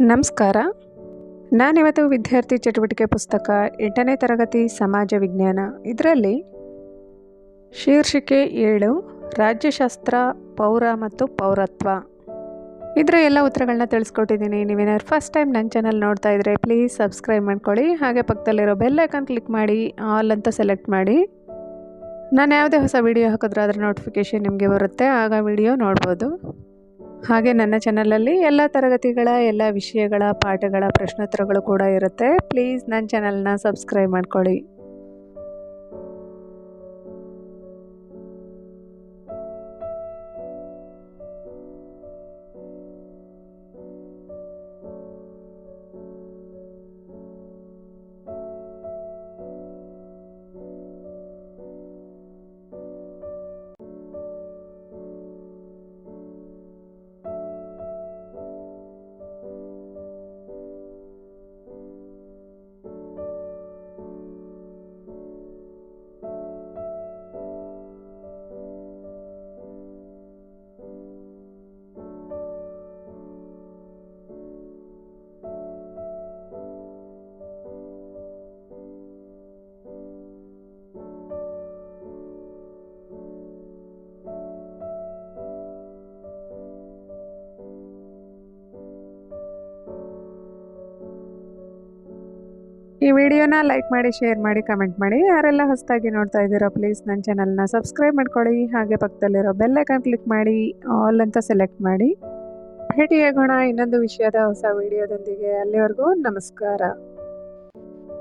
ನಮಸ್ಕಾರ. ನಾನಿವತ್ತು ವಿದ್ಯಾರ್ಥಿ ಚಟುವಟಿಕೆ ಪುಸ್ತಕ 8ನೇ ತರಗತಿ ಸಮಾಜ ವಿಜ್ಞಾನ ಇದರಲ್ಲಿ ಶೀರ್ಷಿಕೆ 7 ರಾಜ್ಯಶಾಸ್ತ್ರ, ಪೌರ ಮತ್ತು ಪೌರತ್ವ ಇದರ ಎಲ್ಲ ಉತ್ತರಗಳನ್ನ ತಿಳಿಸ್ಕೊಟ್ಟಿದ್ದೀನಿ. ನೀವೇನಾದ್ರು ಫಸ್ಟ್ ಟೈಮ್ ನನ್ನ ಚಾನಲ್ ನೋಡ್ತಾ ಇದ್ದರೆ ಪ್ಲೀಸ್ ಸಬ್ಸ್ಕ್ರೈಬ್ ಮಾಡ್ಕೊಳ್ಳಿ. ಹಾಗೆ ಪಕ್ಕದಲ್ಲಿರೋ ಬೆಲ್ ಐಕಾನ್ ಕ್ಲಿಕ್ ಮಾಡಿ ಆಲ್ ಅಂತ ಸೆಲೆಕ್ಟ್ ಮಾಡಿ. ನಾನು ಯಾವುದೇ ಹೊಸ ವಿಡಿಯೋ ಹಾಕಿದ್ರೂ ಅದರ ನೋಟಿಫಿಕೇಷನ್ ನಿಮಗೆ ಬರುತ್ತೆ, ಆಗ ವಿಡಿಯೋ ನೋಡ್ಬೋದು. ಹಾಗೆ ನನ್ನ ಚಾನಲಲ್ಲಿ ಎಲ್ಲ ತರಗತಿಗಳ ಎಲ್ಲ ವಿಷಯಗಳ ಪಾಠಗಳ ಪ್ರಶ್ನೋತ್ತರಗಳು ಕೂಡ ಇರುತ್ತೆ. ಪ್ಲೀಸ್ ನನ್ನ ಚಾನಲ್ನ ಸಬ್ಸ್ಕ್ರೈಬ್ ಮಾಡ್ಕೊಳ್ಳಿ. ಈ ವಿಡಿಯೋನ ಲೈಕ್ ಮಾಡಿ, ಶೇರ್ ಮಾಡಿ, ಕಮೆಂಟ್ ಮಾಡಿ. ಯಾರೆಲ್ಲ ಹೊಸದಾಗಿ ನೋಡ್ತಾ ಇದ್ದೀರೋ ಪ್ಲೀಸ್ ನನ್ನ ಚಾನಲ್ನ ಸಬ್ಸ್ಕ್ರೈಬ್ ಮಾಡ್ಕೊಳ್ಳಿ. ಹಾಗೆ ಪಕ್ಕದಲ್ಲಿರೋ ಬೆಲ್ ಐಕಾನ್ ಕ್ಲಿಕ್ ಮಾಡಿ ಆಲ್ ಅಂತ ಸೆಲೆಕ್ಟ್ ಮಾಡಿ. ಭೇಟಿಯಾಗೋಣ ಇನ್ನೊಂದು ವಿಷಯದ ಹೊಸ ವಿಡಿಯೋದೊಂದಿಗೆ. ಅಲ್ಲಿವರೆಗೂ ನಮಸ್ಕಾರ.